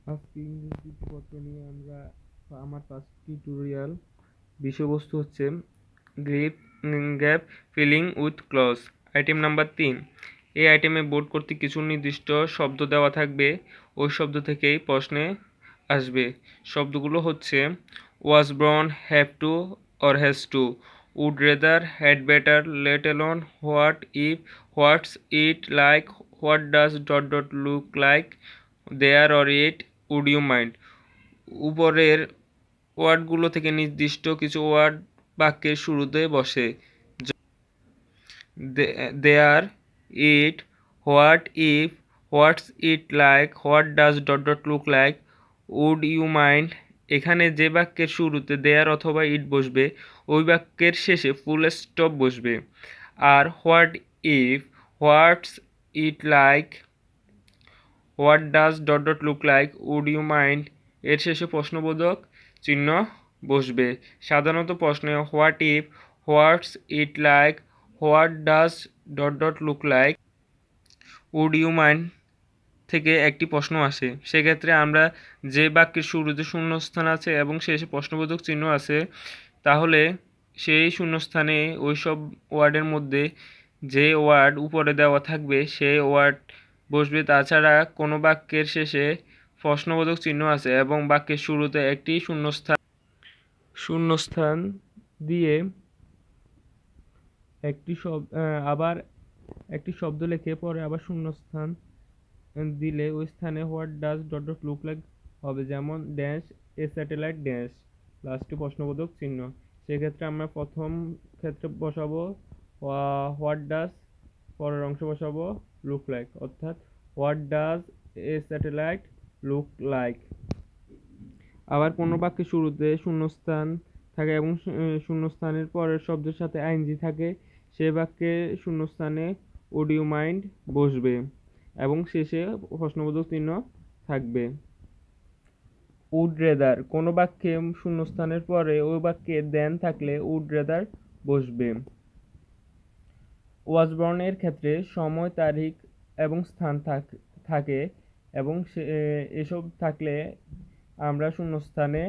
আজকে ইংরেজি পত্র নিয়ে আমার ফার্স্ট টিউটোরিয়াল বিষয়বস্তু হচ্ছে grip gap filling with clause. Item number 3। এই আইটেমে বোর্ড কর্তৃক কিছু নির্দিষ্ট শব্দ দেওয়া থাকবে, ওই শব্দ থেকেই প্রশ্নে আসবে। শব্দগুলো হচ্ছে was born, have to or has to, would rather, had better, let alone, what if, what's it like, what does dot dot look like, there or it, would you mind. উপরের ওয়ার্ডগুলো থেকে নির্দিষ্ট কিছু ওয়ার্ড বাক্যের শুরুতে বসে। There, it, what if, what's it like, what does dot dot look like, would you mind. এখানে যে বাক্যের শুরুতে দেয়ার অথবা ইট বসবে, ওই বাক্যের শেষে ফুল স্টপ বসবে। আর what if, what's it like, what does dot dot look like, would you mind এর শেষে প্রশ্নবোধক চিহ্ন বসবে। সাধারণত প্রশ্নে what if, what's it like, what does dot dot look like, would you mind থেকে একটি প্রশ্ন আসে। সেক্ষেত্রে আমরা যে বাক্যের শুরুতে শূন্যস্থান আছে এবং শেষে প্রশ্নবোধক চিহ্ন আছে, তাহলে সেই শূন্যস্থানে ওই সব ওয়ার্ডের মধ্যে যে ওয়ার্ড উপরে দেওয়া থাকবে সেই ওয়ার্ড বসবে। তাছাড়া কোনো বাক্যের শেষে প্রশ্নবোধক চিহ্ন আছে এবং বাক্যের শুরুতে একটি শূন্যস্থান দিয়ে আবার একটি শব্দ লিখে পরে আবার শূন্যস্থান দিলে ওই স্থানে what does dot dot look like হবে, যেমন ড্যাশ এ স্যাটেলাইট ড্যাশ, লাস্টে প্রশ্নবোধক চিহ্ন। সেক্ষেত্রে আমরা প্রথম ক্ষেত্রে বসাবো হোয়াট ডাজ, পরের অংশ বসাবো লুক লাইক, অর্থাৎ what does a satellite look like. আবার কোনো বাক্যের শুরুতে শূন্যস্থান থাকে এবং শূন্যস্থানের পরের শব্দের সাথে আইএনজি থাকে, সে বাক্যে শূন্যস্থানে উড ইউ মাইন্ড বসবে এবং শেষে প্রশ্নবোধক চিহ্ন থাকবে। উড রেদার, কোনো বাক্যে শূন্যস্থানের পরে ওই বাক্যে দেন থাকলে উড রেদার বসবে। ওয়াজবর্নের ক্ষেত্রে সময়, তারিখ এবং স্থান থাকে এবং এসব থাকলে আমরা শূন্যস্থানে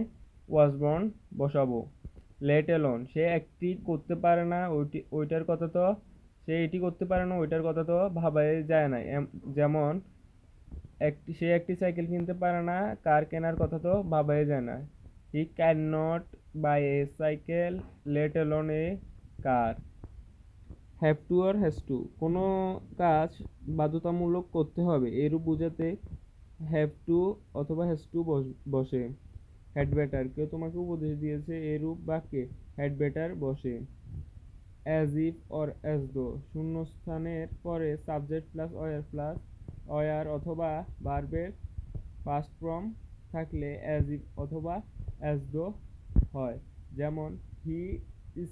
ওয়াজবর্ন বসাবো। লেট অ্যালোন, সে একটি করতে পারে না, ওইটার কথা তো সে এটি করতে পারে না, ওইটার কথা তো ভাবাই যায় না। যেমন সে একটি সাইকেল কিনতে পারে না, কার কেনার কথা তো ভাবাই যায় না। He can not buy a cycle, let alone a car. Have to or has to, কোনো কাজ বাধ্যতামূলক করতে হবে এরূপ বোঝাতে হ্যাভ টু অথবা হ্যাজ টু বসে। হ্যাড বেটার, কেউ তোমাকে উপদেশ দিয়েছে এরূপ বাক্যে হ্যাড বেটার বসে। As if or as though, শূন্যস্থানের পরে সাবজেক্ট প্লাস ওয়ার অথবা ভার্বের ফার্স্ট ফর্ম থাকলে অ্যাজ ইফ অথবা অ্যাজ দো হয়, যেমন he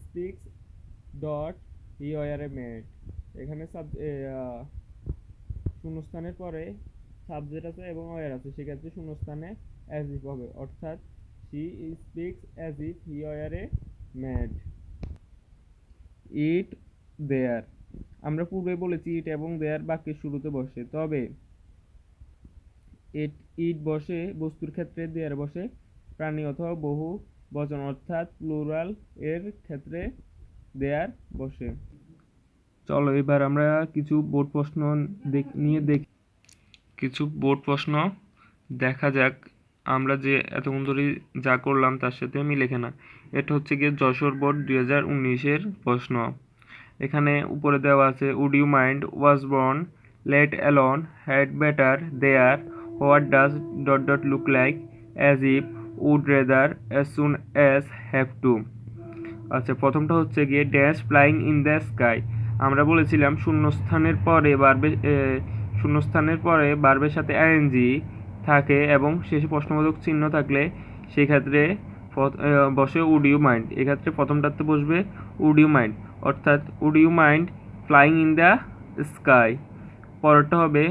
speaks dot he were A made. এখানে শূন্যস্থানের পরে সাবজেক্ট আছে এবং ওয়ার আছে, সেক্ষেত্রে শূন্যস্থানে অ্যাজ ইফ হবে, অর্থাৎ she speaks as if he were a mad. It, there, আমরা পূর্বে বলেছি ইট এবং দেয়ার বাক্যের শুরুতে বসে, তবে ইট বসে বস্তুর ক্ষেত্রে, দেয়ার বসে প্রাণী অথবা বহু বচন অর্থাৎ প্লুরাল এর ক্ষেত্রে দেয়ার বসে। চলো এবার আমরা কিছু বোর্ড প্রশ্ন দেখি কিছু বোর্ড প্রশ্ন দেখা যাক আমরা যে এতক্ষণ ধরে যা করলাম তার সাথে মিলে কিনা। এটা হচ্ছে গিয়ে যশোর বোর্ড 2019-এর প্রশ্ন। এখানে উপরে দেওয়া আছে would you mind, was born, let alone, had better, there, what does dot dot look like, as if, would rather, as soon as, have to. আচ্ছা, প্রথমটা হচ্ছে গিয়ে dash flying in the sky. আমরা বলেছিলাম শূন্যস্থানের পরে বার্বের সাথে আইএনজি থাকে এবং শেষে প্রশ্নবোধক চিহ্ন থাকলে সেক্ষেত্রে বসে উড ইউ মাইন্ড। এক্ষেত্রে প্রথমটাতে বসবে উড ইউ মাইন্ড, অর্থাৎ would you mind flying in the sky. পরেরটা হবে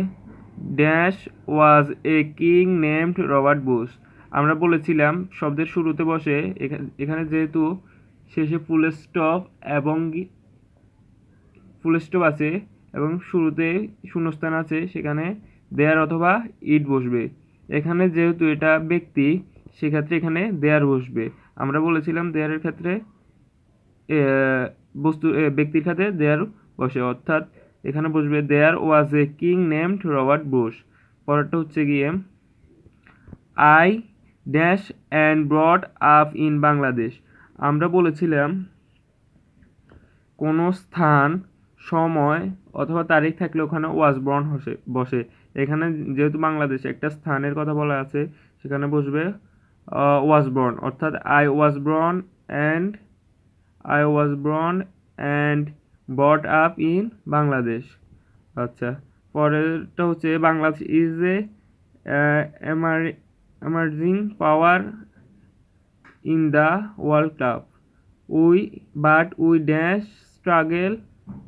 dash was a king named Robert Bush. আমরা বলেছিলাম শব্দের শুরুতে বসে, এখানে যেহেতু শেষে ফুল স্টপ আছে এবং শুরুতে শূন্যস্থান আছে, সেখানে দেয়ার অথবা ইট বসবে। এখানে যেহেতু এটা ব্যক্তি, সেক্ষেত্রে এখানে দেয়ার বসবে। আমরা বলেছিলাম দেয়ারের ক্ষেত্রে বস্তু ব্যক্তির ক্ষেত্রে দেয়ার বসে, অর্থাৎ এখানে বসবে there was a king named Robert Bush. পরেরটা হচ্ছে গিয়ে I dash and brought up in Bangladesh. আমরা বলেছিলাম কোনো স্থান, সময় অথবা তারিখ থাকলে ওখানে ওয়াজ বর্ন বসে। এখানে যেহেতু বাংলাদেশে একটা স্থানের কথা বলা আছে, সেখানে বসবে ওয়াজ বর্ন, অর্থাৎ I was born and bought up in Bangladesh. আচ্ছা, পরেরটা হচ্ছে Bangladesh is a emerging power in the world cup we dash struggle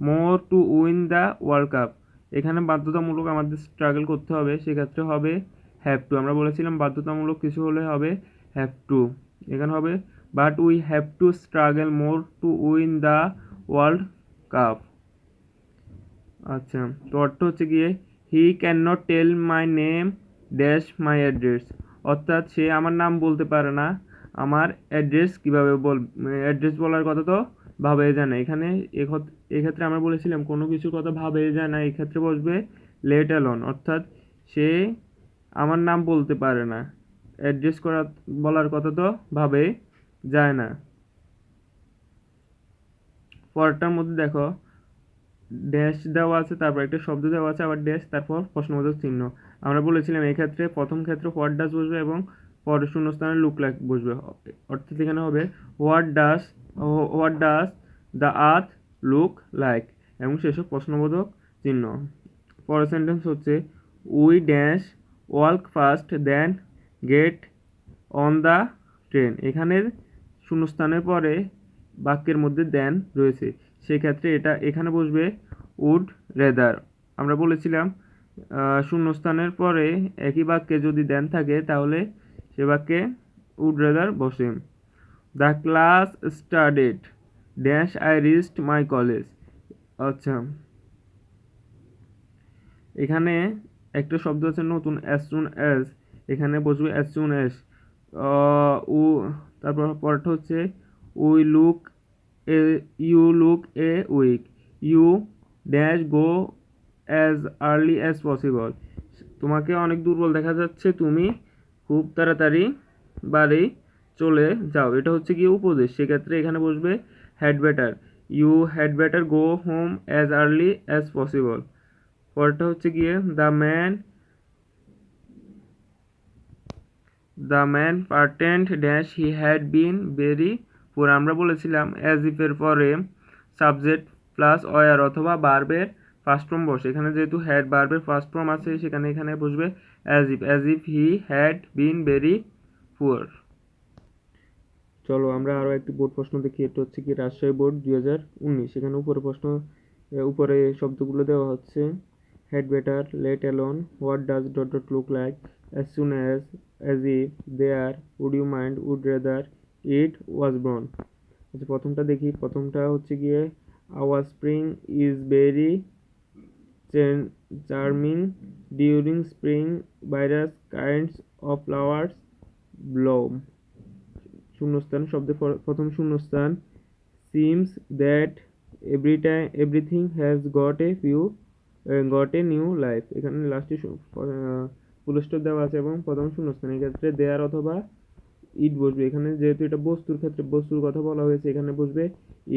more to win the world cup. এখানে বাধ্যতামূলক আমাদের স্ট্রাগল করতে হবে, সেক্ষেত্রে হবে হ্যাভ টু। আমরা বলেছিলাম বাধ্যতামূলক কিছু হলে হবে হ্যাভ টু, এখানে হবে but we have to struggle more to win the world cup. আচ্ছা, তো অর্থ হচ্ছে গিয়ে he can not tell my name dash my address, অর্থাৎ সে আমার নাম বলতে পারে না, আমার অ্যাড্রেস কীভাবে অ্যাড্রেস বলার কথা তো ভাবে যায় না। এখানে এক্ষেত্রে আমরা বলেছিলাম কোনো কিছুর কথা ভাবে যায় না, এক্ষেত্রে বসবে লেট অ্যালোন, অর্থাৎ সে আমার নাম বলতে পারে না, অ্যাড্রেস বলার কথা তো ভাবে যায় না। পরেরটার মধ্যে দেখো ড্যাশ দেওয়া আছে, তারপর একটা শব্দ দেওয়া আছে, আবার ড্যাশ, তারপর প্রশ্নবোধক চিহ্ন। আমরা বলেছিলাম এই ক্ষেত্রে প্রথম ক্ষেত্রে হোয়াট ডাস বসবে এবং পরের শূন্যস্থানে লুক লাইক বসবে, অর্থাৎ এখানে হবে what does the earth look like এবং শেষে প্রশ্নবোধক চিহ্ন। পরের সেন্টেন্স হচ্ছে we dash work fast then get on the train. এখানে শূন্যস্থানের পরে বাক্যের মধ্যে দেন রয়েছে, সেক্ষেত্রে এখানে বসবে উড রেদার। আমরা বলেছিলাম শূন্যস্থানের পরে একই বাক্যে যদি দেন থাকে তাহলে সে বাক্যে উড রেদার বসে। The class started dash I reached my college. আচ্ছা, এখানে একটা শব্দ আছে নতুন অ্যাজ সুন অ্যাজ, এখানে বসবে অ্যাজ সুন অ্যাজ। তারপর পরটা হচ্ছে we look you look a weak, you dash go as early as possible. তোমাকে অনেক দুর্বল দেখা যাচ্ছে, তুমি খুব তাড়াতাড়ি বাড়ি চলে যাও। এটা হচ্ছে কি উপদেশ, সেক্ষেত্রে এখানে বসবে had better, you had better go home as early as possible. পরেরটা হচ্ছে গিয়ে the man pretended dash he had been very poor. আমরা বলেছিলাম অ্যাজ ইফের পরে সাবজেক্ট প্লাস ওয়ার অথবা বার্বের ফার্স্ট ফর্ম বসে। এখানে যেহেতু হ্যাড বার্বের ফার্স্ট ফর্ম আছে, এখানে বসবে as if he had been very poor. চলো আমরা আরও একটি বোর্ড প্রশ্ন দেখি। এটা হচ্ছে কি রাজশাহী বোর্ড 2019। এখানে উপরে শব্দগুলো দেওয়া হচ্ছে had better, let alone, what does ... look like, as soon as if, there, would you mind, would rather, it was born। আচ্ছা, প্রথমটা দেখি। প্রথমটা হচ্ছে গিয়ে our spring is very charming during spring, various kinds of flowers bloom। শূন্যস্থান শব্দের প্রথম শূন্যস্থান seems that everything has got a new life। এখানে লাস্টে ফুল স্টপ দেওয়া আছে এবং প্রথম শূন্যস্থান, এক্ষেত্রে দেয়ার অথবা ইট বসবে। এখানে যেহেতু এটা বস্তুর ক্ষেত্রে বস্তুর কথা বলা হয়েছে, এখানে বসবে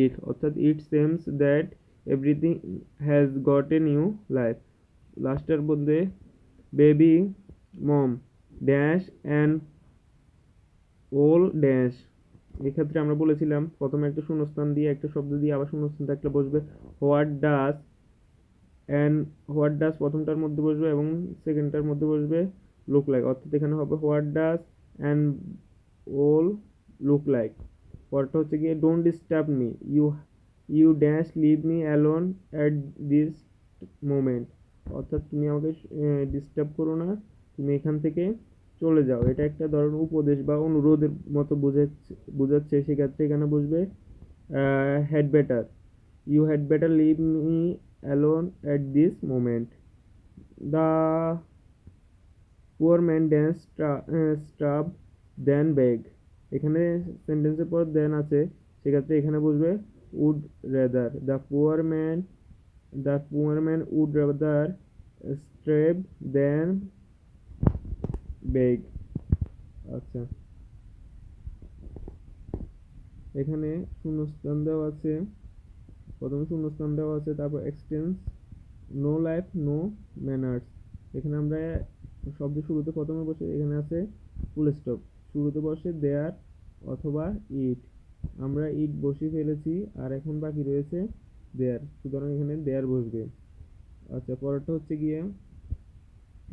ইট, অর্থাৎ it seems that everything has got a new life. লাস্টের মধ্যে baby mom dash and all dash. এক্ষেত্রে আমরা বলেছিলাম প্রথমে একটা শূন্যস্থান দিয়ে একটা শব্দ দিয়ে আবার শূন্যস্থান থাকলে বসবে হোয়াট ডাস প্রথমটার মধ্যে বসবে এবং সেকেন্ডটার মধ্যে বসবে লুক লাইক, অর্থাৎ এখানে হবে what does an owl look like. পরটা হচ্ছে গিয়ে don't disturb me, you dash leave me alone at this moment, অর্থাৎ তুমি আমাকে ডিস্টার্ব করো না, তুমি এখান থেকে চলে যাও। এটা একটা ধরনের উপদেশ বা অনুরোধের মতো বোঝাচ্ছে, সেক্ষেত্রে এখানে বসবে had better, you had better leave me alone at this moment। The poor man dance stab than beg. এখানে সেন্টেন্সের পর দেন আছে, সেক্ষেত্রে এখানে বসবে would rather. The poor man would rather starve than beg. আচ্ছা, এখানে শূন্যস্থান দেওয়া আছে, প্রথমে শূন্যস্থান দেওয়া আছে, তারপর এক্সটেন্স নো লাইফ নো ম্যানার্স। এখানে আমরা শব্দের শুরুতে প্রথমে বসে, এখানে আছে ফুল স্টপ, শুরুতে বসে দেয়ার অথবা ইট। আমরা ইট বসিয়ে ফেলেছি, আর এখন বাকি রয়েছে দেয়ার, সুতরাং এখানে দেয়ার বসবে। আচ্ছা, পরেরটা হচ্ছে গিয়ে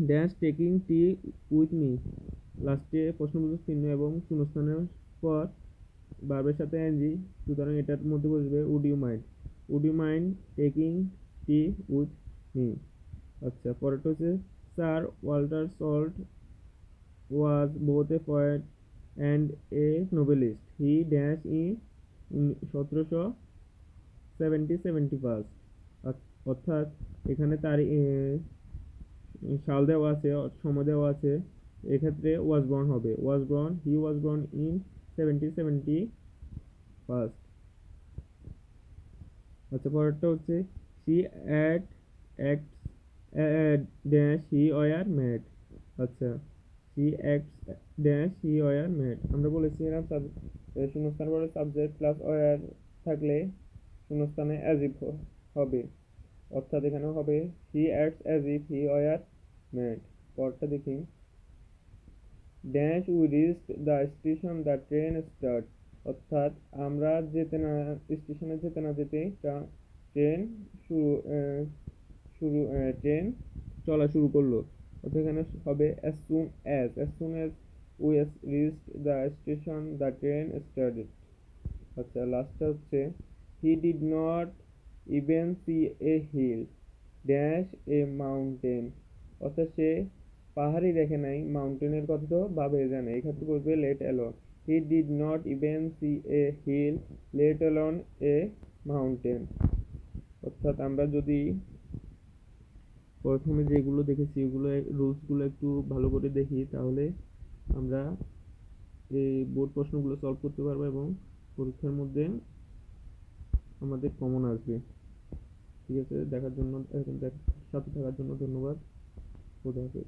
dash taking tea with me. লাস্টে প্রশ্নবোধক চিহ্ন এবং শূন্যস্থানের পর ভার্বের সাথে এনজি, সুতরাং এটার মধ্যে বসবে would you mind taking tea with me. আচ্ছা, পরেরটা হচ্ছে sir Walter Salt was both a poet and a Nobelist. He dash in 1775। অর্থাৎ এখানে তার সাল দেওয়া আছে, সময় দেওয়া আছে, এক্ষেত্রে ওয়াজ বর্ন হবে, হি ওয়াজ বর্ন ইন 1775। আচ্ছা, পরেরটা হচ্ছে C at acts dash he were mad. আচ্ছা, C acts dash he were mad. আমরা বলেছিলাম শূন্যস্থান পরে সাবজেক্ট প্লাস ওয়ার থাকলে শূন্যস্থানে অ্যাজ ইফ হবে, অর্থাৎ এখানে হবে he acts as if he were mad. পরটা দেখি, dash we reached the station the train start. অর্থাৎ আমরা স্টেশনে যেতে না যেতে ট্রেন শুরু শুরু ট্রেন চলা শুরু করলো, অর্থাৎ এখানে হবে as soon as we reached the station the train started। আচ্ছা, লাস্টটা হচ্ছে he did not even see a hill dash a mountain. অর্থাৎ সে পাহাড়ই দেখে নাই, মাউন্টেনের কথা তো ভাবে জানে, এক্ষেত্রে বলবে let alone. He did not even see a hill let alone a mountain. অর্থাৎ আমরা যদি প্রথমে যেগুলো দেখেছি ওগুলো রুলসগুলো একটু ভালো করে দেখি, তাহলে আমরা এই বোর্ড প্রশ্নগুলো সলভ করতে পারবো এবং পরীক্ষার মধ্যে আমাদের কমন আসবে। ঠিক আছে, দেখার জন্য সাথে থাকার জন্য ধন্যবাদ। খোদা হাফেজ।